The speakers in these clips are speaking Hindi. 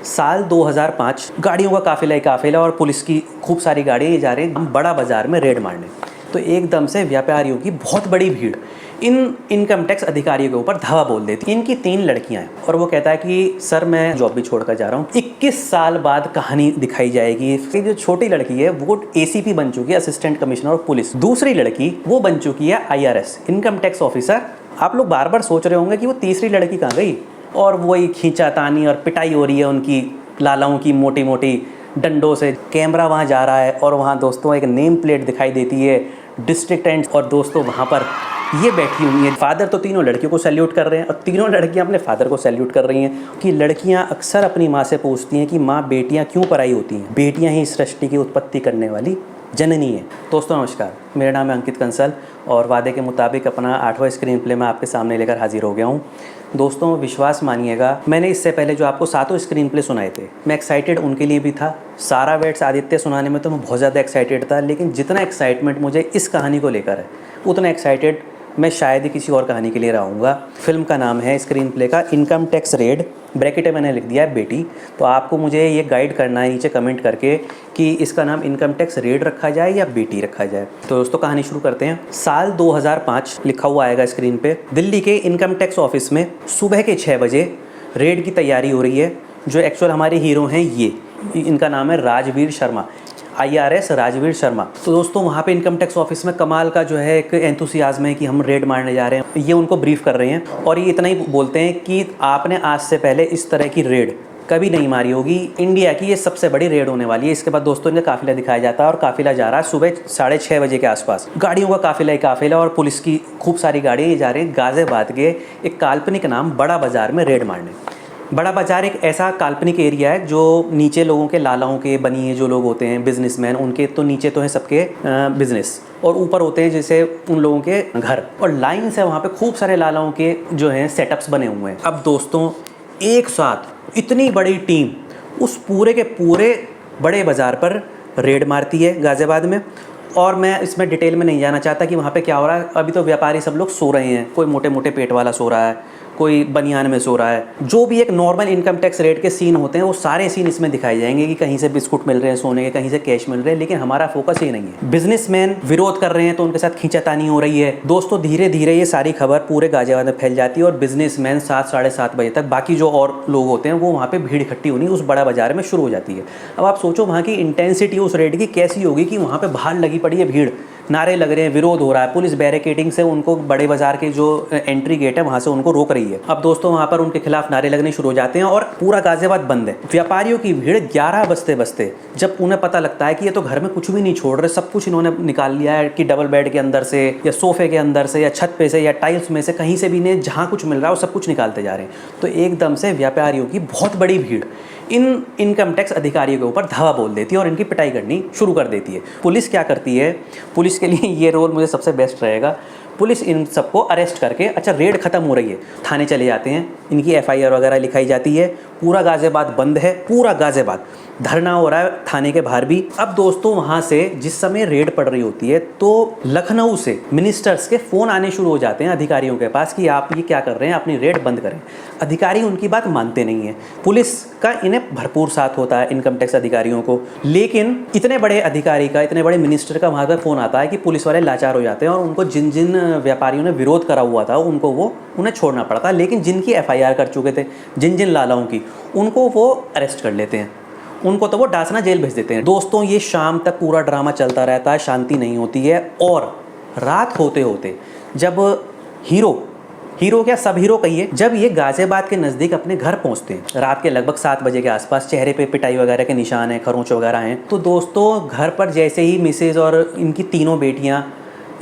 साल 2005 गाड़ियों का काफिला ही काफिला और पुलिस की खूब सारी गाड़ियाँ ये जा रही हैं बड़ा बाजार में रेड मारने। तो एकदम से व्यापारियों की बहुत बड़ी भीड़ इन इनकम टैक्स अधिकारियों के ऊपर धावा बोल देती है। इनकी 3 लड़कियां हैं और वो कहता है कि सर मैं जॉब भी छोड़कर जा रहा हूँ। 21 साल बाद कहानी दिखाई जाएगी। जो छोटी लड़की है वो एसीपी बन चुकी है, असिस्टेंट कमिश्नर ऑफ पुलिस। दूसरी लड़की वो बन चुकी है IRS, इनकम टैक्स ऑफिसर। आप लोग बार बार सोच रहे होंगे कि वो तीसरी लड़की कहाँ गई, और वही खींचातानी और पिटाई हो रही है उनकी लालाओं की मोटी मोटी डंडों से। कैमरा वहाँ जा रहा है और वहाँ दोस्तों एक नेम प्लेट दिखाई देती है डिस्ट्रिक्ट एंड, और दोस्तों वहाँ पर ये बैठी हुई है। फादर तो तीनों लड़कियों को सैल्यूट कर रहे हैं और तीनों लड़कियां अपने फादर को सैल्यूट कर रही हैं कि लड़कियां अक्सर अपनी माँ से पूछती हैं कि माँ बेटियां क्यों पराई होती हैं, बेटियां ही सृष्टि की उत्पत्ति करने वाली जननी है। दोस्तों नमस्कार, मेरा नाम है अंकित कंसल और वादे के मुताबिक अपना 8वां स्क्रीन प्ले मैं आपके सामने लेकर हाजिर हो गया हूँ। दोस्तों विश्वास मानिएगा, मैंने इससे पहले जो आपको 7 स्क्रीन प्ले सुनाए थे मैं एक्साइटेड उनके लिए भी था। सारा वेट्स आदित्य सुनाने में तो मैं बहुत ज़्यादा एक्साइटेड था, लेकिन जितना एक्साइटमेंट मुझे इस कहानी को लेकर है उतना एक्साइटेड मैं शायद ही किसी और कहानी के लिए रहूँगा। फिल्म का नाम है स्क्रीन प्ले का इनकम टैक्स रेड, ब्रैकेट में मैंने लिख दिया है बेटी। तो आपको मुझे ये गाइड करना है नीचे कमेंट करके कि इसका नाम इनकम टैक्स रेड रखा जाए या बेटी रखा जाए। तो दोस्तों कहानी शुरू करते हैं। साल 2005 लिखा हुआ आएगा स्क्रीन पे। दिल्ली के इनकम टैक्स ऑफिस में सुबह के 6 बजे रेड की तैयारी हो रही है। जो एक्चुअल हमारे हीरो हैं ये, इनका नाम है राजवीर शर्मा, IRS राजवीर शर्मा। तो दोस्तों वहाँ पे इनकम टैक्स ऑफिस में कमाल का जो है एक एंथुसियाज्म है कि हम रेड मारने जा रहे हैं। ये उनको ब्रीफ कर रहे हैं और ये इतना ही बोलते हैं कि आपने आज से पहले इस तरह की रेड कभी नहीं मारी होगी, इंडिया की ये सबसे बड़ी रेड होने वाली है। इसके बाद दोस्तों इनका काफिला दिखाया जाता है और काफिला जा रहा है सुबह 6:30 बजे के आसपास। गाड़ियों का काफिला ही काफिला और पुलिस की खूब सारी गाड़ियाँ ये जा रही हैं गाजियाबाद के एक काल्पनिक नाम बड़ा बाजार में रेड मारने। बड़ा बाज़ार एक ऐसा काल्पनिक एरिया है जो नीचे लोगों के लालाओं के बनिए जो लोग होते हैं बिजनेसमैन, उनके तो नीचे तो हैं सबके बिजनेस, और ऊपर होते हैं जैसे उन लोगों के घर, और लाइन से वहाँ पे खूब सारे लालाओं के जो हैं सेटअप्स बने हुए हैं। अब दोस्तों एक साथ इतनी बड़ी टीम उस पूरे के पूरे बड़े बाज़ार पर रेड मारती है गाज़ियाबाद में। और मैं इसमें डिटेल में नहीं जाना चाहता कि वहाँ पे क्या हो रहा है। अभी तो व्यापारी सब लोग सो रहे हैं, कोई मोटे मोटे पेट वाला सो रहा है, कोई बनियान में सो रहा है। जो भी एक नॉर्मल इनकम टैक्स रेट के सीन होते हैं वो सारे सीन इसमें दिखाए जाएंगे कि कहीं से बिस्कुट मिल रहे हैं सोने के, कहीं से कैश मिल रहे हैं, लेकिन हमारा फोकस ये नहीं है। बिजनेसमैन विरोध कर रहे हैं तो उनके साथ खींचातानी हो रही है। दोस्तों धीरे धीरे ये सारी खबर पूरे गाजियाबाद में फैल जाती है और बिजनेसमैन 7 साढ़े 7 बजे तक बाकी जो और लोग होते हैं वो वहाँ पे भीड़ इकट्ठी होनी उस बड़ा बाजार में शुरू हो जाती है। अब आप सोचो वहाँ की इंटेंसिटी उस रेट की कैसी होगी कि वहाँ पे बाहर लगी पड़ी है भीड़, नारे लग रहे हैं, विरोध हो रहा है, पुलिस बैरिकेडिंग से उनको बड़े बाजार के जो एंट्री गेट है वहाँ से उनको रोक रही है। अब दोस्तों वहाँ पर उनके खिलाफ नारे लगने शुरू हो जाते हैं और पूरा गाजियाबाद बंद है। व्यापारियों की भीड़ 11 बजते बजते जब उन्हें पता लगता है कि ये तो घर में कुछ भी नहीं छोड़ रहे, सब कुछ इन्होंने निकाल लिया है कि डबल बेड के अंदर से या सोफे के अंदर से या छत पे से या टाइल्स में से कहीं से भी इन्हें जहाँ कुछ मिल रहा है वो सब कुछ निकालते जा रहे हैं। तो एकदम से व्यापारियों की बहुत बड़ी भीड़ इन इनकम टैक्स अधिकारियों के ऊपर धावा बोल देती है और इनकी पिटाई करनी शुरू कर देती है। पुलिस क्या करती है, पुलिस के लिए ये रोल मुझे सबसे बेस्ट रहेगा। पुलिस इन सबको अरेस्ट करके, अच्छा रेड खत्म हो रही है, थाने चले जाते हैं, इनकी FIR वगैरह लिखाई जाती है। पूरा गाजियाबाद बंद है, पूरा गाजियाबाद धरना हो रहा है थाने के बाहर भी। अब दोस्तों वहाँ से जिस समय रेड पड़ रही होती है तो लखनऊ से मिनिस्टर्स के फ़ोन आने शुरू हो जाते हैं अधिकारियों के पास कि आप ये क्या कर रहे हैं, अपनी रेड बंद करें। अधिकारी उनकी बात मानते नहीं हैं। पुलिस का इन्हें भरपूर साथ होता है इनकम टैक्स अधिकारियों को, लेकिन इतने बड़े अधिकारी का, इतने बड़े मिनिस्टर का वहाँ पर फ़ोन आता है कि पुलिस वाले लाचार हो जाते हैं और उनको जिन जिन व्यापारियों ने विरोध करा हुआ था उनको उन्हें छोड़ना पड़ता है। लेकिन जिनकी FIR कर चुके थे, जिन जिन लालाओं की, उनको वो अरेस्ट कर लेते हैं, उनको तो वो डासना जेल भेज देते हैं। दोस्तों ये शाम तक पूरा ड्रामा चलता रहता है, शांति नहीं होती है। और रात होते होते जब हीरो क्या सब हीरो कहिए, जब ये गाजियाबाद के नज़दीक अपने घर पहुंचते हैं रात के लगभग 7 बजे के आसपास, चेहरे पे पिटाई वगैरह के निशान हैं, खरोंच वगैरह हैं। तो दोस्तों घर पर जैसे ही मिसेज और इनकी तीनों बेटियाँ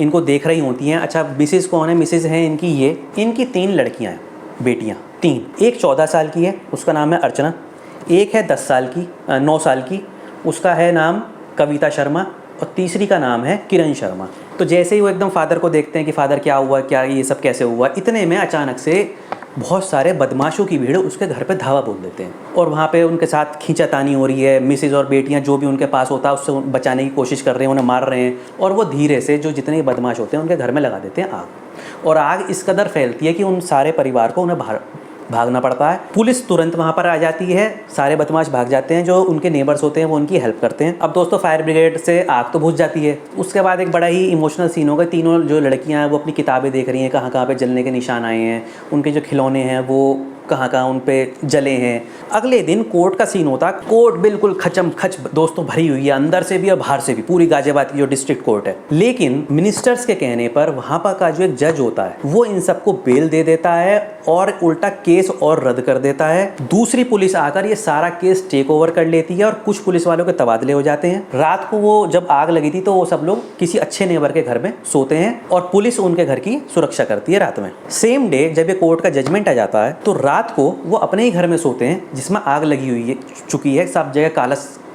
इनको देख रही होती हैं। अच्छा मिसेज कौन है, मिसेज हैं इनकी 3 लड़कियाँ हैं, बेटियाँ 3। एक 14 साल की है, उसका नाम है अर्चना। एक है 9 साल की, उसका है नाम कविता शर्मा, और तीसरी का नाम है किरण शर्मा। तो जैसे ही वो एकदम फादर को देखते हैं कि फादर क्या हुआ, क्या ये सब कैसे हुआ, इतने में अचानक से बहुत सारे बदमाशों की भीड़ उसके घर पे धावा बोल देते हैं और वहाँ पे उनके साथ खींचातानी हो रही है। मिसेज और बेटियाँ जो भी उनके पास होता है उससे बचाने की कोशिश कर रहे हैं, उन्हें मार रहे हैं, और वो धीरे से जो जितने बदमाश होते हैं उनके घर में लगा देते हैं आग। और आग इस कदर फैलती है कि उन सारे परिवार को उन्हें बाहर भागना पड़ता है। पुलिस तुरंत वहाँ पर आ जाती है, सारे बदमाश भाग जाते हैं, जो उनके नेबर्स होते हैं वो उनकी हेल्प करते हैं। अब दोस्तों फायर ब्रिगेड से आग तो बुझ जाती है। उसके बाद एक बड़ा ही इमोशनल सीन होगा, तीनों जो लड़कियाँ हैं वो अपनी किताबें देख रही हैं, कहाँ कहाँ पे जलने के निशान आए हैं, उनके जो खिलौने हैं वो कहाँ कहाँ उन पे जले हैं। अगले दिन कोर्ट का सीन होता है। कोर्ट बिल्कुल खचम खच दोस्तों भरी हुई है, अंदर से भी और बाहर से भी, पूरी गाजियाबाद की जो डिस्ट्रिक्ट कोर्ट है। लेकिन मिनिस्टर्स के कहने पर वहाँ पर का जो एक जज होता है वो इन सबको बेल दे देता है और उल्टा केस और रद्द कर देता है। दूसरी पुलिस आकर ये सारा केस टेक ओवर कर लेती है और कुछ पुलिस वालों के तबादले हो जाते हैं। रात को वो जब आग लगी थी तो वो सब लोग किसी अच्छे नेबर के घर में सोते हैं और पुलिस उनके घर की सुरक्षा करती है रात में। सेम डे जब ये कोर्ट का जजमेंट आ जाता है तो रात को वो अपने ही घर में सोते हैं जिसमें आग लगी हुई है, चुकी है, सब जगह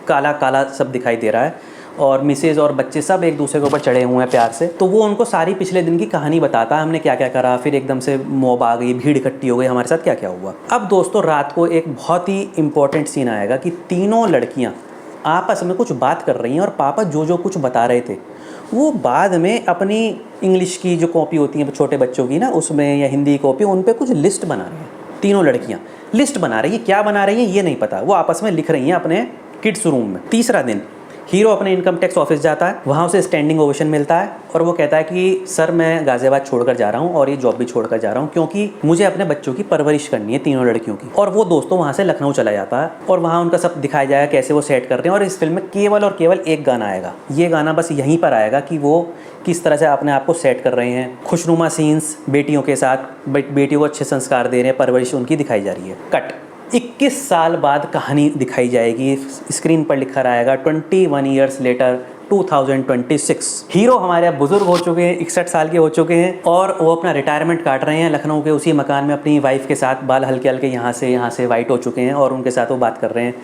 काला काला सब दिखाई दे रहा है और मिसेज और बच्चे सब एक दूसरे के ऊपर चढ़े हुए हैं प्यार से। तो वो उनको सारी पिछले दिन की कहानी बताता है, हमने क्या क्या करा, फिर एकदम से मॉब आ गई, भीड़ इकट्ठी हो गई, हमारे साथ क्या क्या हुआ। अब दोस्तों रात को एक बहुत ही इंपॉर्टेंट सीन आएगा कि तीनों लड़कियाँ आपस में कुछ बात कर रही हैं और पापा जो जो कुछ बता रहे थे वो बाद में अपनी इंग्लिश की जो कॉपी होती है छोटे बच्चों की ना, उसमें या हिंदी कॉपी, उन पर कुछ लिस्ट बना रही हैं। तीनों लड़कियां लिस्ट बना रही हैं, क्या बना रही हैं ये नहीं पता, वो आपस में लिख रही हैं अपने किड्स रूम में। तीसरा दिन हीरो अपने इनकम टैक्स ऑफिस जाता है, वहाँ उसे स्टैंडिंग ओवेशन मिलता है और वो कहता है कि सर मैं गाजियाबाद छोड़कर जा रहा हूँ और ये जॉब भी छोड़कर जा रहा हूँ क्योंकि मुझे अपने बच्चों की परवरिश करनी है, तीनों लड़कियों की। और वो दोस्तों वहाँ से लखनऊ चला जाता है और वहाँ उनका सब दिखाया जाएगा कैसे वो सेट कर रहे हैं। और इस फिल्म में केवल और केवल एक गाना आएगा, ये गाना बस यहीं पर आएगा कि वो किस तरह से अपने आप को सेट कर रहे हैं। खुशनुमा सीन्स बेटियों के साथ, बेटियों को अच्छे संस्कार दे रहे हैं, परवरिश उनकी दिखाई जा रही है। कट 21 साल बाद कहानी दिखाई जाएगी, स्क्रीन पर लिखा रहेगा 21 ईयर्स लेटर 2026। हीरो हमारे अब बुजुर्ग हो चुके हैं, 61 साल के हो चुके हैं और वो अपना रिटायरमेंट काट रहे हैं लखनऊ के उसी मकान में अपनी वाइफ के साथ। बाल हल्के हल्के यहाँ से वाइट हो चुके हैं और उनके साथ वो बात कर रहे हैं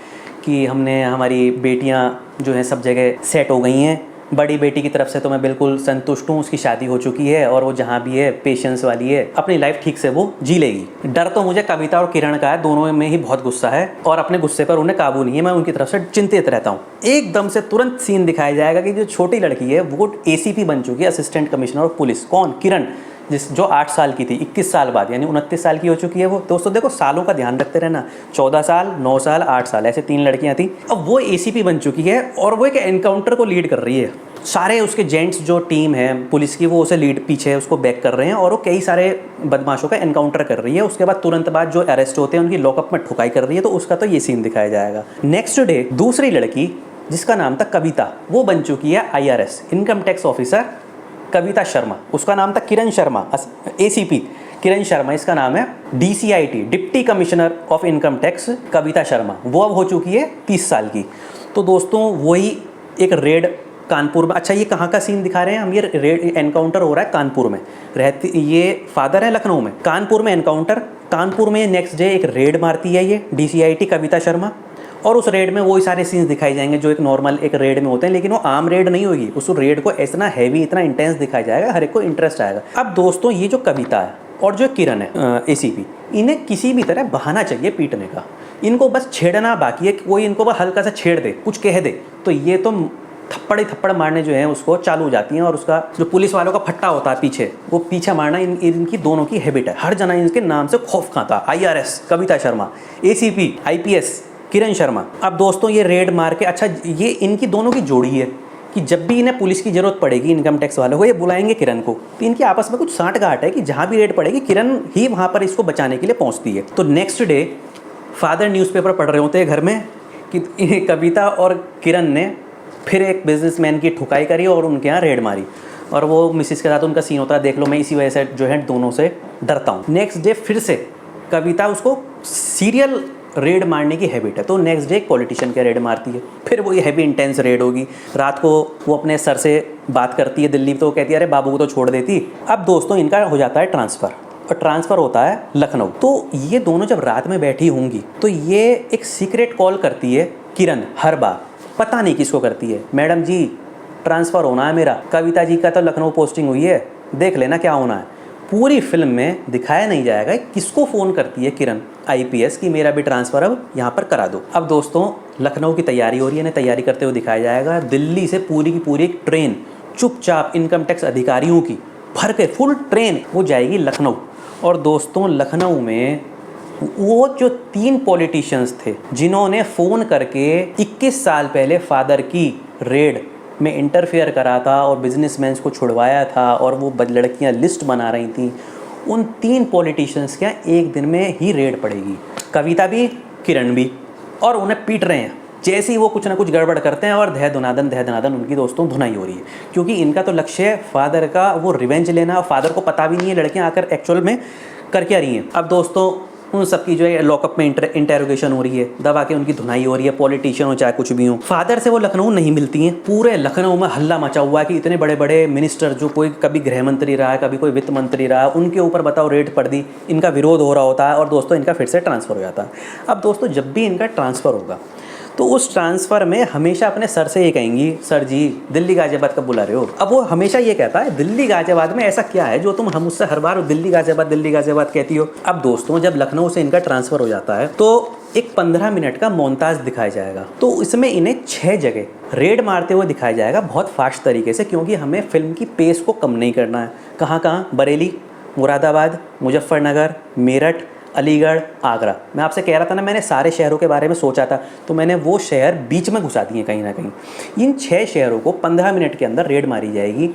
कि हमारी बेटियाँ जो हैं सब जगह सेट हो गई हैं। बड़ी बेटी की तरफ से तो मैं बिल्कुल संतुष्ट हूँ, उसकी शादी हो चुकी है और वो जहाँ भी है पेशेंस वाली है, अपनी लाइफ ठीक से वो जी लेगी। डर तो मुझे कविता और किरण का है, दोनों में ही बहुत गुस्सा है और अपने गुस्से पर उन्हें काबू नहीं है, मैं उनकी तरफ से चिंतित रहता हूँ। एकदम से तुरंत सीन दिखाया जाएगा कि जो छोटी लड़की है वो ACP बन चुकी है, असिस्टेंट कमिश्नर ऑफ पुलिस। कौन? किरण, जो 8 साल की थी, 21 साल बाद यानी 29 साल की हो चुकी है वो। दोस्तों देखो सालों का ध्यान रखते रहना, 14 साल, 9 साल, 8 साल, ऐसे 3 लड़कियां थी। अब वो ACP बन चुकी है और वो एक एनकाउंटर को लीड कर रही है। सारे उसके जेंट्स जो टीम है पुलिस की वो उसे लीड पीछे उसको बैक कर रहे हैं और वो कई सारे बदमाशों का एनकाउंटर कर रही है। उसके बाद तुरंत बाद जो अरेस्ट होते हैं उनकी लॉकअप में ठुकाई कर रही है, तो उसका तो ये सीन दिखाया जाएगा। नेक्स्ट डे दूसरी लड़की जिसका नाम था कविता, वो बन चुकी है IRS, income tax officer Kavita Sharma. उसका नाम था किरण शर्मा, ACP किरण शर्मा, इसका नाम है DCIT, deputy commissioner of income tax Kavita Sharma. वो अब हो चुकी है 30 साल की। तो दोस्तों वही एक रेड कानपुर में, अच्छा ये कहाँ का सीन दिखा रहे हैं हम, ये रेड एनकाउंटर हो रहा है कानपुर में, रहती ये फादर है लखनऊ में, कानपुर में एनकाउंटर। कानपुर में नेक्स्ट डे एक रेड मारती है ये DCIT कविता शर्मा और उस रेड में वही सारे सीन्स दिखाए जाएंगे जो एक नॉर्मल एक रेड में होते हैं, लेकिन वो आम रेड नहीं होगी। उस रेड को इतना हैवी, इतना इंटेंस दिखाया जाएगा, हर एक को इंटरेस्ट आएगा। अब दोस्तों ये जो कविता है और जो किरण है ACP, इन्हें किसी भी तरह बहाना चाहिए पीटने का, इनको बस छेड़ना बाकी है, कोई इनको बस हल्का सा छेड़ दे, कुछ कह दे तो ये तो थप्पड़ ही थप्पड़ मारने जो है उसको चालू हो जाती हैं। और उसका जो पुलिस वालों का फट्टा होता है पीछे, वो पीछे मारना इनकी दोनों की हैबिट है। हर जना इनके नाम से खौफ खाता, IRS Kavita Sharma, ACP IPS Kiran Sharma. अब दोस्तों ये रेड मार के, अच्छा ये इनकी दोनों की जोड़ी है कि जब भी इन्हें पुलिस की ज़रूरत पड़ेगी इनकम टैक्स वालों को, ये बुलाएंगे किरण को। तो इनकी आपस में कुछ साठ गांठ है कि जहाँ भी रेड पड़ेगी किरण ही वहाँ पर इसको बचाने के लिए पहुँचती है। तो नेक्स्ट डे फादर न्यूज़पेपर पढ़ रहे होते हैं घर में कि कविता और किरण ने फिर एक बिजनेसमैन की ठुकाई करी और उनके यहाँ रेड मारी और वो मिसिस के साथ उनका सीन होता है। देख लो मैं इसी वजह से जो है दोनों से डरता हूँ। नेक्स्ट डे फिर से कविता, उसको सीरियल रेड मारने की हैबिट है, तो नेक्स्ट डे एक पॉलिटिशियन के रेड मारती है, फिर वो ये हैवी इंटेंस रेड होगी। रात को वो अपने सर से बात करती है दिल्ली, तो वो कहती है अरे बाबू को तो छोड़ देती। अब दोस्तों इनका हो जाता है ट्रांसफ़र और ट्रांसफ़र होता है लखनऊ। तो ये दोनों जब रात में बैठी होंगी तो ये एक सीक्रेट कॉल करती है किरण हर बार, पता नहीं किसको करती है, मैडम जी ट्रांसफ़र होना है मेरा, कविता जी का तो लखनऊ पोस्टिंग हुई है, देख लेना क्या होना है। पूरी फिल्म में दिखाया नहीं जाएगा किसको फ़ोन करती है किरण IPS कि मेरा भी ट्रांसफ़र अब यहाँ पर करा दो। अब दोस्तों लखनऊ की तैयारी हो रही है, इन्हें तैयारी करते हुए दिखाया जाएगा। दिल्ली से पूरी की पूरी एक ट्रेन चुपचाप इनकम टैक्स अधिकारियों की भर के फुल ट्रेन वो जाएगी लखनऊ। और दोस्तों लखनऊ में वो जो 3 पॉलिटिशियंस थे जिन्होंने फ़ोन करके 21 साल पहले फादर की रेड में इंटरफेयर करा था और बिजनेसमैन को छुड़वाया था और वो लड़कियां लिस्ट बना रही थी, उन 3 पॉलिटिशियंस के यहाँ एक दिन में ही रेड पड़ेगी। कविता भी, किरण भी, और उन्हें पीट रहे हैं। जैसे ही वो कुछ ना कुछ गड़बड़ करते हैं और धय धनादन उनकी दोस्तों धुनाई हो रही है, क्योंकि इनका तो लक्ष्य है फादर का वो रिवेंज लेना। फादर को पता भी नहीं है लड़कियां आकर एक्चुअल में कर क्या रही हैं। अब दोस्तों उन सबकी जो है लॉकअप में इंटेरोगेशन हो रही है, दबा के उनकी धुनाई हो रही है, पॉलिटिशियन हो चाहे कुछ भी हो। फादर से वो लखनऊ नहीं मिलती हैं। पूरे लखनऊ में हल्ला मचा हुआ है कि इतने बड़े बड़े मिनिस्टर, जो कोई कभी गृह मंत्री रहा है, कभी कोई वित्त मंत्री रहा है, उनके ऊपर बताओ रेड पड़ दी, इनका विरोध हो रहा होता है और दोस्तों इनका फिर से ट्रांसफ़र हो जाता है। अब दोस्तों जब भी इनका ट्रांसफ़र होगा तो उस ट्रांसफ़र में हमेशा अपने सर से ये कहेंगी, सर जी दिल्ली गाज़ियाबाद कब बुला रहे हो। अब वो हमेशा ये कहता है दिल्ली गाज़ियाबाद में ऐसा क्या है जो तुम हम मुझसे हर बार दिल्ली गाज़ियाबाद कहती हो। अब दोस्तों जब लखनऊ से इनका ट्रांसफ़र हो जाता है तो एक 15 मिनट का मोन्ताज दिखाया जाएगा। तो इसमें इन्हें 6 जगह रेड मारते हुए दिखाया जाएगा बहुत फास्ट तरीके से, क्योंकि हमें फिल्म की पेस को कम नहीं करना है। कहाँ कहाँ? बरेली, मुरादाबाद, मुजफ्फरनगर, मेरठ, अलीगढ़, आगरा। मैं आपसे कह रहा था ना, मैंने सारे शहरों के बारे में सोचा था, तो मैंने वो शहर बीच में घुसा दिए कहीं ना कहीं। इन 6 शहरों को 15 मिनट के अंदर रेड मारी जाएगी।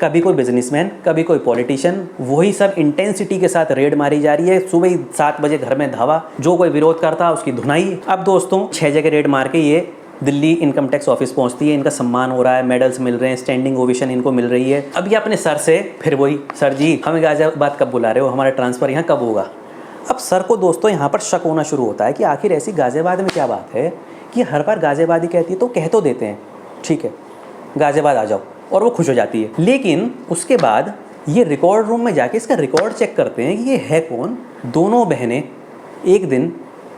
कभी कोई बिजनेसमैन, कभी कोई पॉलिटिशियन, वही सब इंटेंसिटी के साथ रेड मारी जा रही है। सुबह ही 7 बजे घर में धावा, जो कोई विरोध करता उसकी धुनाई। अब दोस्तों 6 जगह रेड मार के ये दिल्ली इनकम टैक्स ऑफिस पहुंचती है। इनका सम्मान हो रहा है, मेडल्स मिल रहे हैं, स्टैंडिंग ओवेशन इनको मिल रही है। अब ये अपने सर से फिर वही, सर जी हमें गाज़ियाबाद कब बुला रहे हो, हमारा ट्रांसफ़र यहाँ कब होगा। अब सर को दोस्तों यहाँ पर शक होना शुरू होता है कि आखिर ऐसी गाज़ियाबाद में क्या बात है कि हर बार गाज़ियाबाद ही कहती है, तो कह तो देते हैं ठीक है गाज़ियाबाद आ जाओ, और वो खुश हो जाती है। लेकिन उसके बाद ये रिकॉर्ड रूम में जाके इसका रिकॉर्ड चेक करते हैं कि ये है कौन। दोनों बहनें एक दिन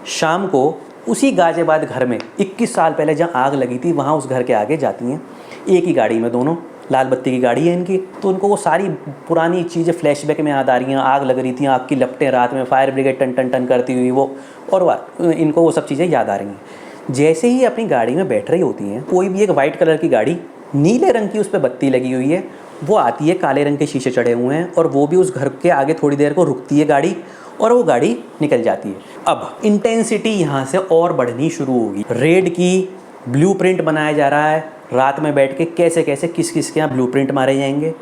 शाम को उसी गाज़ियाबाद घर में 21 साल पहले जहाँ आग लगी थी वहाँ उस घर के आगे जाती हैं, एक ही गाड़ी में, दोनों लाल बत्ती की गाड़ी है इनकी। तो उनको वो सारी पुरानी चीज़ें फ्लैशबैक में याद आ रही हैं। आग लग रही थी, आग की लपटें रात में, फायर ब्रिगेड टन टन टन करती हुई वो, और इनको वो सब चीज़ें याद आ रही हैं। जैसे ही अपनी गाड़ी में बैठ रही होती हैं, कोई भी एक वाइट कलर की गाड़ी, नीले रंग की उस पर बत्ती लगी हुई है, वो आती है, काले रंग के शीशे चढ़े हुए हैं, और वो भी उस घर के आगे थोड़ी देर को रुकती है गाड़ी, और वो गाड़ी निकल जाती है। अब इंटेंसिटी यहाँ से और बढ़नी शुरू होगी। रेड की ब्लूप्रिंट बनाया जा रहा है, रात में बैठ के कैसे कैसे किस किस के यहाँ ब्लूप्रिंट मारे जाएंगे।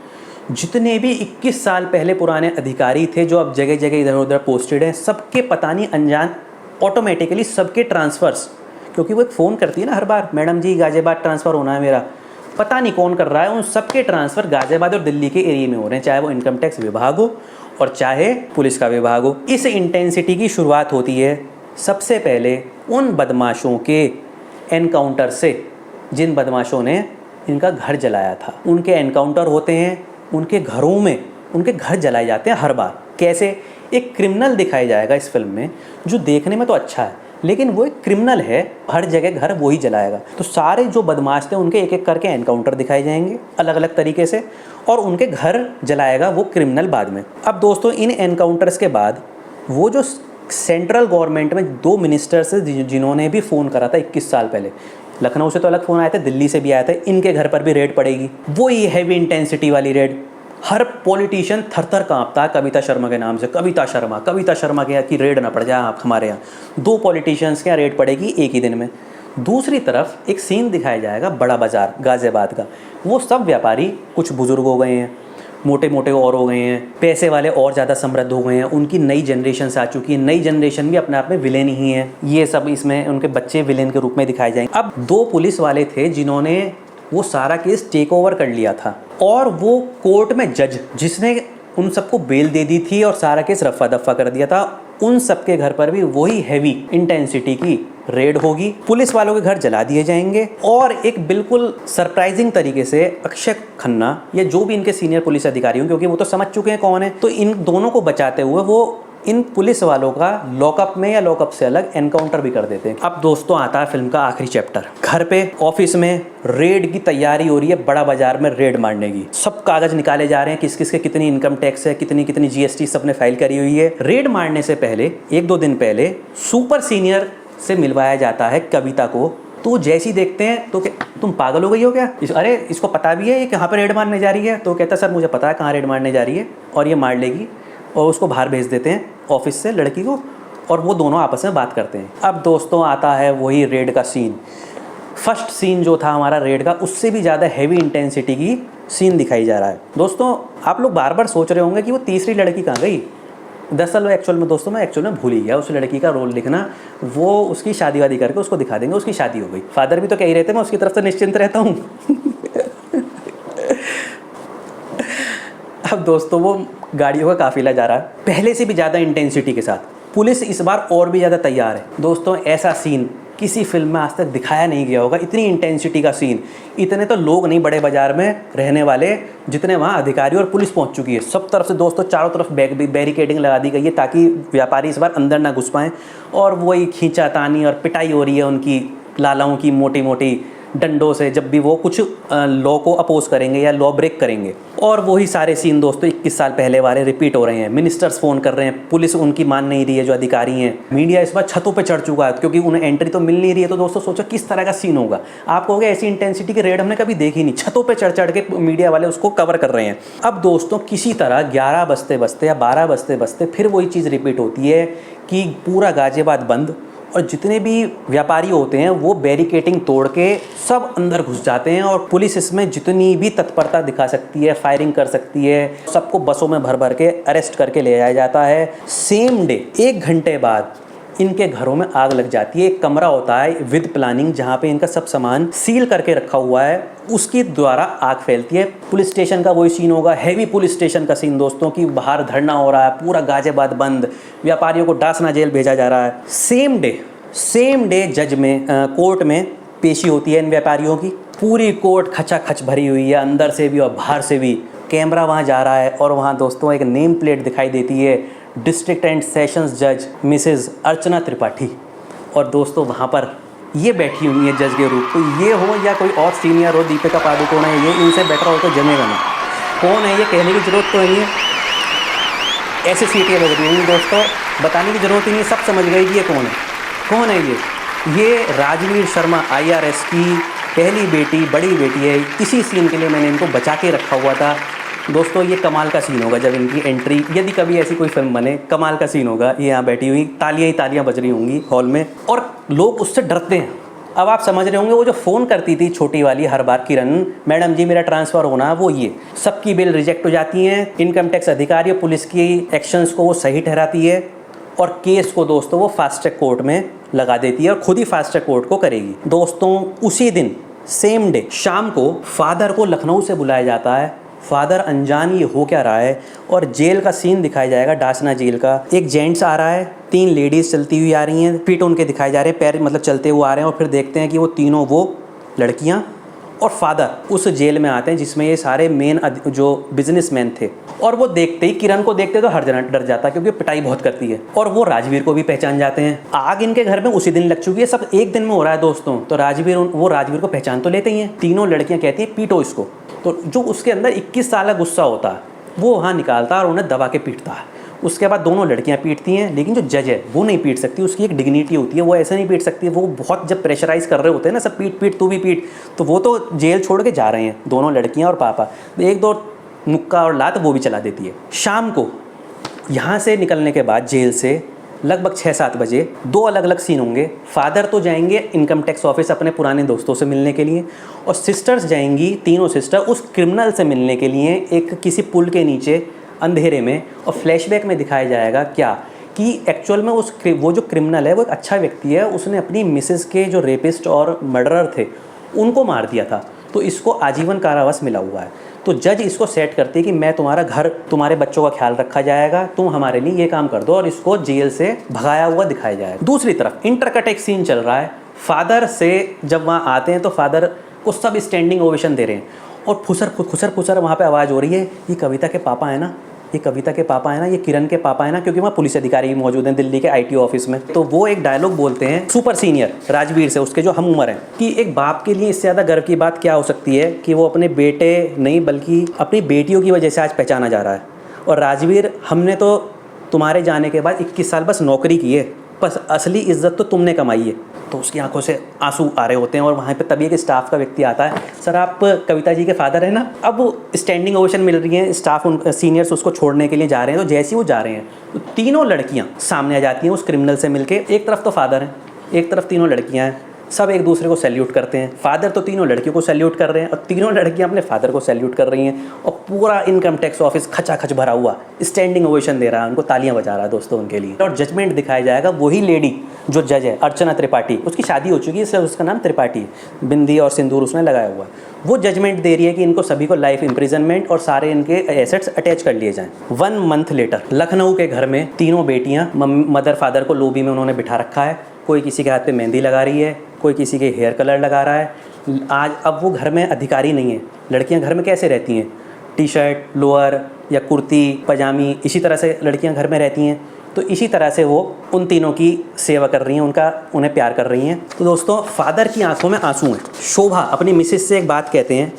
जितने भी 21 साल पहले पुराने अधिकारी थे जो अब जगह जगह इधर उधर पोस्टेड हैं, सबके पता नहीं अनजान ऑटोमेटिकली सबके ट्रांसफ़र्स, क्योंकि वो एक फ़ोन करती है ना हर बार, मैडम जी गाज़ियाबाद ट्रांसफ़र होना है मेरा, पता नहीं कौन कर रहा है, उन सबके ट्रांसफ़र गाज़ियाबाद और दिल्ली के एरिया में हो रहे हैं, चाहे वो इनकम टैक्स विभाग हो और चाहे पुलिस का विभाग हो। इस इंटेंसिटी की शुरुआत होती है सबसे पहले उन बदमाशों के एनकाउंटर से जिन बदमाशों ने इनका घर जलाया था। उनके एनकाउंटर होते हैं, उनके घरों में उनके घर जलाए जाते हैं हर बार। कैसे? एक क्रिमिनल दिखाया जाएगा इस फिल्म में जो देखने में तो अच्छा है, लेकिन वो एक क्रिमिनल है, हर जगह घर वो ही जलाएगा। तो सारे जो बदमाश थे उनके एक एक करके एनकाउंटर दिखाए जाएंगे अलग अलग तरीके से, और उनके घर जलाएगा वो क्रिमिनल बाद में। अब दोस्तों इन एनकाउंटर्स के बाद वो जो सेंट्रल गवर्नमेंट में 2 मिनिस्टर्स जिन्होंने भी फ़ोन करा था 21 साल पहले, लखनऊ से तो अलग फ़ोन आया था, दिल्ली से भी आया था, इनके घर पर भी रेड पड़ेगी। वो ये हैवी इंटेंसिटी वाली रेड। हर पॉलिटिशियन थर थर काँपता है कविता शर्मा के नाम से। कविता शर्मा के यहाँ की रेड ना पड़ जाए आप हमारे यहाँ। 2 पॉलिटिशियंस के यहाँ रेड पड़ेगी एक ही दिन में। दूसरी तरफ एक सीन दिखाया जाएगा बड़ा बाज़ार गाज़ियाबाद का। वो सब व्यापारी कुछ बुज़ुर्ग हो गए हैं, मोटे मोटे और हो गए हैं, पैसे वाले और ज़्यादा समृद्ध हो गए हैं, उनकी नई जनरेशन आ चुकी है। नई जनरेशन भी अपने आप में विलेन ही है। ये सब इसमें उनके बच्चे विलेन के रूप में दिखाए जाएंगे। अब 2 पुलिस वाले थे जिन्होंने वो सारा केस टेक ओवर कर लिया था, और वो कोर्ट में जज जिसने उन सबको बेल दे दी थी और सारा केस रफ़ा दफ़ा कर दिया था, उन सबके घर पर भी वही हैवी इंटेंसिटी की रेड होगी। पुलिस वालों के घर जला दिए जाएंगे, और एक बिल्कुल सरप्राइजिंग तरीके से अक्षय खन्ना या जो भी इनके सीनियर पुलिस अधिकारी हों, क्योंकि वो तो समझ चुके हैं कौन है, तो इन दोनों को बचाते हुए वो इन पुलिस वालों का लॉकअप में या लॉकअप से अलग एनकाउंटर भी कर देते हैं। अब दोस्तों आता है फिल्म का आखिरी चैप्टर। घर पे ऑफिस में रेड की तैयारी हो रही है, बड़ा बाजार में रेड मारने की। सब कागज निकाले जा रहे हैं, किस किस के कितनी इनकम टैक्स है, कितनी कितनी जीएसटी सबने फाइल करी हुई है। रेड मारने से पहले 1-2 दिन पहले सुपर सीनियर से मिलवाया जाता है कविता को। तो जैसी देखते हैं तो तुम पागल हो गई हो क्या? अरे इसको पता भी है ये कहाँ पर रेड मारने जा रही है? तो कहता सर मुझे पता है कहाँ रेड मारने जा रही है और ये मार लेगी, और उसको बाहर भेज देते हैं ऑफिस से लड़की को। और वो दोनों आपस में बात करते हैं। अब दोस्तों आता है वही रेड का सीन। फर्स्ट सीन जो था हमारा रेड का, उससे भी ज़्यादा हैवी इंटेंसिटी की सीन दिखाई जा रहा है। दोस्तों आप लोग बार बार सोच रहे होंगे कि वो तीसरी लड़की कहाँ गई। दरअसल एक्चुअल में दोस्तों मैं भूल ही गया उस लड़की का रोल लिखना। वो उसकी शादी वादी करके उसको दिखा देंगे उसकी शादी हो गई। फादर भी तो कह ही रहते मैं उसकी तरफ से निश्चिंत रहता हूँ। अब दोस्तों वो गाड़ियों का काफिला जा रहा है पहले से भी ज़्यादा इंटेंसिटी के साथ। पुलिस इस बार और भी ज़्यादा तैयार है। दोस्तों ऐसा सीन किसी फिल्म में आज तक दिखाया नहीं गया होगा, इतनी इंटेंसिटी का सीन। इतने तो लोग नहीं बड़े बाजार में रहने वाले जितने वहाँ अधिकारी और पुलिस पहुँच चुकी है। सब तरफ से दोस्तों चारों तरफ बैरिकेडिंग लगा दी गई है ताकि व्यापारी इस बार अंदर ना घुस पाएँ। और वही खींचातानी और पिटाई हो रही है उनकी लालाओं की मोटी मोटी डंडों से, जब भी वो कुछ लॉ को अपोज करेंगे या लॉ ब्रेक करेंगे। और वही सारे सीन दोस्तों 21 साल पहले वाले रिपीट हो रहे हैं। मिनिस्टर्स फ़ोन कर रहे हैं, पुलिस उनकी मान नहीं रही है जो अधिकारी हैं। मीडिया इस बार छतों पे चढ़ चुका है क्योंकि उन्हें एंट्री तो मिल नहीं रही है। तो दोस्तों सोचो किस तरह का सीन होगा। आप कहोगे ऐसी इंटेंसिटी की रेड हमने कभी देखी नहीं। छतों पर चढ़ चढ़ के मीडिया वाले उसको कवर कर रहे हैं। अब दोस्तों किसी तरह 11 बजते बजते या 12 बजते बजते फिर वही चीज़ रिपीट होती है कि पूरा गाजियाबाद बंद और जितने भी व्यापारी होते हैं वो बैरिकेडिंग तोड़ के सब अंदर घुस जाते हैं। और पुलिस इसमें जितनी भी तत्परता दिखा सकती है, फायरिंग कर सकती है, सबको बसों में भर भर के अरेस्ट करके ले जाया जाता है। सेम डे 1 घंटे बाद इनके घरों में आग लग जाती है। एक कमरा होता है विद प्लानिंग जहाँ पे इनका सब सामान सील करके रखा हुआ है, उसके द्वारा आग फैलती है। पुलिस स्टेशन का वही सीन होगा, हैवी पुलिस स्टेशन का सीन दोस्तों कि बाहर धरना हो रहा है, पूरा गाजियाबाद बंद, व्यापारियों को डासना जेल भेजा जा रहा है। सेम डे जज में कोर्ट में पेशी होती है इन व्यापारियों की। पूरी कोर्ट खचाखच भरी हुई है अंदर से भी और बाहर से भी। कैमरा वहाँ जा रहा है और वहाँ दोस्तों एक नेम प्लेट दिखाई देती है, डिस्ट्रिक्ट एंड सेशंस जज मिसेस अर्चना त्रिपाठी। और दोस्तों वहाँ पर ये बैठी हुई है जज के रूप। तो ये हो या कोई और सीनियर हो, दीपिका पादुकोण है, ये इनसे बेटर हो तो जमेगा नहीं। कौन है ये कहने की ज़रूरत तो नहीं है, ऐसे सीटें बज रही होंगी दोस्तों, बताने की ज़रूरत ही नहीं, सब समझ गए कि ये कौन है। ये राजवीर शर्मा IRS की पहली बेटी, बड़ी बेटी है। इसी सीन के लिए मैंने इनको बचा के रखा हुआ था। दोस्तों ये कमाल का सीन होगा जब इनकी एंट्री, यदि कभी ऐसी कोई फिल्म बने, कमाल का सीन होगा। ये यहाँ बैठी हुई तालियां ही तालियां बज रही होंगी हॉल में और लोग उससे डरते हैं। अब आप समझ रहे होंगे वो जो फ़ोन करती थी छोटी वाली हर बार, किरण मैडम जी मेरा ट्रांसफ़र होना, वो ये सबकी बिल रिजेक्ट हो जाती हैं। इनकम टैक्स अधिकारी और पुलिस की एक्शंस को वो सही ठहराती है और केस को दोस्तों वो फास्ट ट्रैक कोर्ट में लगा देती है और खुद ही फास्ट ट्रैक कोर्ट को करेगी। दोस्तों उसी दिन सेम डे शाम को फादर को लखनऊ से बुलाया जाता है। फादर अनजान ये हो क्या रहा है और जेल का सीन दिखाया जाएगा, डासना जेल का। एक जेंट्स आ रहा है, 3 लेडीज़ चलती हुई आ रही हैं, पीठ उनके दिखाए जा रहे हैं, पैर मतलब चलते हुए आ रहे हैं। और फिर देखते हैं कि वो तीनों वो लड़कियां और फादर उस जेल में आते हैं जिसमें ये सारे मेन जो बिजनेसमैन थे। और वो देखते ही, किरण को देखते तो हर जना डर जाता क्योंकि पिटाई बहुत करती है। और वो राजवीर को भी पहचान जाते हैं। आग इनके घर में उसी दिन लग चुकी है, सब एक दिन में हो रहा है दोस्तों। तो राजवीर को पहचान तो लेते ही हैं। तीनों लड़कियां कहती हैं पीटो इसको। तो जो उसके अंदर 21 साल का गुस्सा होता है वो वहाँ निकालता है और उन्हें दबा के पीटता है। उसके बाद दोनों लड़कियां पीटती हैं, लेकिन जो जज है वो नहीं पीट सकती, उसकी एक डिग्निटी होती है, वो ऐसे नहीं पीट सकती। वो बहुत जब प्रेशराइज कर रहे होते हैं ना, सब पीट तू भी पीट, तो वो तो जेल छोड़ के जा रहे हैं दोनों लड़कियां और पापा। 1-2 मुक्का और लात वो भी चला देती है। शाम को यहाँ से निकलने के बाद जेल से लगभग 6-7 बजे 2 अलग अलग सीन होंगे। फादर तो जाएंगे इनकम टैक्स ऑफिस अपने पुराने दोस्तों से मिलने के लिए, और सिस्टर्स जाएंगी, तीनों सिस्टर उस क्रिमिनल से मिलने के लिए एक किसी पुल के नीचे अंधेरे में। और फ्लैशबैक में दिखाया जाएगा क्या कि एक्चुअल में वो जो क्रिमिनल है वो एक अच्छा व्यक्ति है, उसने अपनी मिसेस के जो रेपिस्ट और मर्डरर थे उनको मार दिया था, तो इसको आजीवन कारावास मिला हुआ है। तो जज इसको सेट करती है कि मैं तुम्हारा घर, तुम्हारे बच्चों का ख्याल रखा जाएगा, तुम हमारे लिए ये काम कर दो, और इसको जेल से भगाया हुआ दिखाया जाएगा। दूसरी तरफ इंटरकट एक सीन चल रहा है। फादर से जब वहाँ आते हैं तो फादर को सब स्टैंडिंग ओवेशन दे रहे हैं और खुसर वहाँ पे आवाज़ हो रही है, ये कविता के पापा है ना, ये कविता के पापा है ना, ये किरण के पापा है ना, क्योंकि वहाँ पुलिस अधिकारी भी मौजूद हैं दिल्ली के IT ऑफिस में। तो वो एक डायलॉग बोलते हैं सुपर सीनियर राजवीर से, उसके जो हम उम्र हैं, कि एक बाप के लिए इससे ज़्यादा गर्व की बात क्या हो सकती है कि वो अपने बेटे नहीं बल्कि अपनी बेटियों की वजह से आज पहचाना जा रहा है। और राजवीर, हमने तो तुम्हारे जाने के बाद 21 साल बस नौकरी की है, बस असली इज्जत तो तुमने कमाई है। तो उसकी आंखों से आंसू आ रहे होते हैं और वहाँ पे तभी एक स्टाफ का व्यक्ति आता है, सर आप कविता जी के फादर हैं ना। अब स्टैंडिंग ओवेशन मिल रही है, स्टाफ उन सीनियर्स उसको छोड़ने के लिए जा रहे हैं, तो जैसे ही वो जा रहे हैं तो तीनों लड़कियाँ सामने आ जाती हैं उस क्रिमिनल से मिलके। एक तरफ तो फादर हैं, एक तरफ तीनों लड़कियाँ हैं, सब एक दूसरे को सैल्यूट करते हैं। फादर तो तीनों लड़कियों को सैल्यूट कर रहे हैं और तीनों लड़कियां अपने फादर को सैल्यूट कर रही हैं और पूरा इनकम टैक्स ऑफिस खचाखच भरा हुआ स्टैंडिंग ओवेशन दे रहा है, उनको तालियां बजा रहा है दोस्तों उनके लिए। और जजमेंट दिखाया जाएगा, वही लेडी जो जज है अर्चना त्रिपाठी, उसकी शादी हो चुकी है इसलिए उसका नाम त्रिपाठी है, बिंदी और सिंदूर उसने लगाया हुआ है। वो जजमेंट दे रही है कि इनको सभी को लाइफ इम्प्रिजनमेंट और सारे इनके एसेट्स अटैच कर लिए जाएं। 1 मंथ लेटर लखनऊ के घर में तीनों बेटियां, मदर फादर को लॉबी में उन्होंने बिठा रखा है, कोई किसी के हाथ पे मेहंदी लगा रही है, कोई किसी के हेयर कलर लगा रहा है। आज अब वो घर में अधिकारी नहीं है। लड़कियां घर में कैसे रहती हैं, टी शर्ट लोअर या कुर्ती पजामी, इसी तरह से लड़कियां घर में रहती हैं। तो इसी तरह से वो उन तीनों की सेवा कर रही हैं, उन्हें प्यार कर रही हैं। तो दोस्तों फादर की आंखों में आंसू हैं। शोभा अपनी मिसेस से एक बात कहते हैं,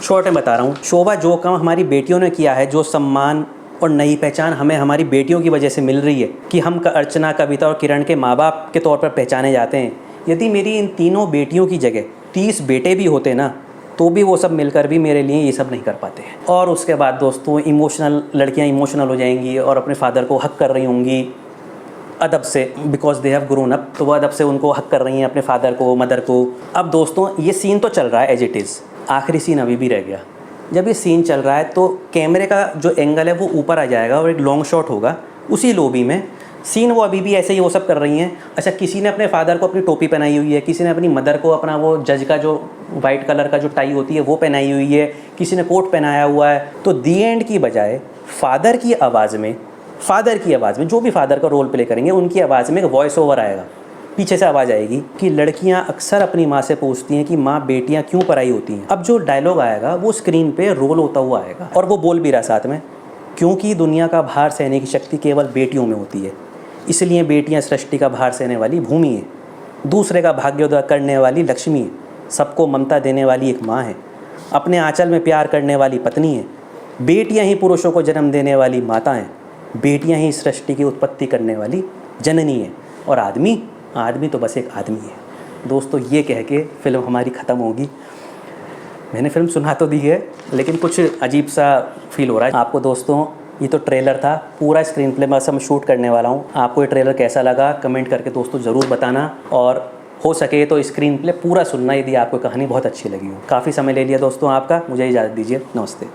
शॉर्ट में बता रहा हूँ, शोभा जो काम हमारी बेटियों ने किया है, जो सम्मान और नई पहचान हमें हमारी बेटियों की वजह से मिल रही है कि हम अर्चना, कविता और किरण के माँ बाप के तौर पर पहचाने जाते हैं। यदि मेरी इन तीनों बेटियों की जगह 30 बेटे भी होते ना, तो भी वो सब मिलकर भी मेरे लिए ये सब नहीं कर पाते हैं। और उसके बाद दोस्तों लड़कियाँ इमोशनल हो जाएंगी और अपने फादर को हक कर रही होंगी अदब से, because they have grown up, तो वो अदब से उनको हक कर रही हैं अपने फादर को, मदर को। अब दोस्तों ये सीन तो चल रहा है एज इट इज़, आखिरी सीन अभी भी रह गया। जब ये सीन चल रहा है तो कैमरे का जो एंगल है वो ऊपर आ जाएगा और एक लॉन्ग शॉट होगा उसी लॉबी में। सीन वो अभी भी ऐसे ही वो सब कर रही हैं। अच्छा, किसी ने अपने फादर को अपनी टोपी पहनाई हुई है, किसी ने अपनी मदर को अपना वो जज का जो वाइट कलर का जो टाई होती है वो पहनाई हुई है, किसी ने कोट पहनाया हुआ है। तो दी एंड की बजाय फादर की आवाज़ में जो भी फादर का रोल प्ले करेंगे उनकी आवाज़ में एक वॉइस ओवर आएगा, पीछे से आवाज़ आएगी कि लड़कियां अक्सर अपनी माँ से पूछती हैं कि माँ बेटियां क्यों पराई होती हैं। अब जो डायलॉग आएगा वो स्क्रीन पे रोल होता हुआ आएगा और वो बोल भी रहा साथ में, क्योंकि दुनिया का भार सहने की शक्ति केवल बेटियों में होती है, इसलिए बेटियां सृष्टि का भार सहने वाली भूमि है, दूसरे का भाग्योदय करने वाली लक्ष्मी है, सबको ममता देने वाली एक माँ है, अपने आंचल में प्यार करने वाली पत्नी है, बेटियाँ ही पुरुषों को जन्म देने वाली माता हैं, बेटियाँ ही सृष्टि की उत्पत्ति करने वाली जननी है, और आदमी तो बस एक आदमी है। दोस्तों ये कह के फिल्म हमारी ख़त्म होगी। मैंने फिल्म सुना तो दी है लेकिन कुछ अजीब सा फील हो रहा है आपको। दोस्तों ये तो ट्रेलर था, पूरा स्क्रीन प्ले मैं शूट करने वाला हूँ। आपको ये ट्रेलर कैसा लगा कमेंट करके दोस्तों ज़रूर बताना, और हो सके तो स्क्रीन प्ले पूरा सुनना यदि आपको कहानी बहुत अच्छी लगी हो। काफ़ी समय ले लिया दोस्तों आपका, मुझे इजाज़त दीजिए, नमस्ते।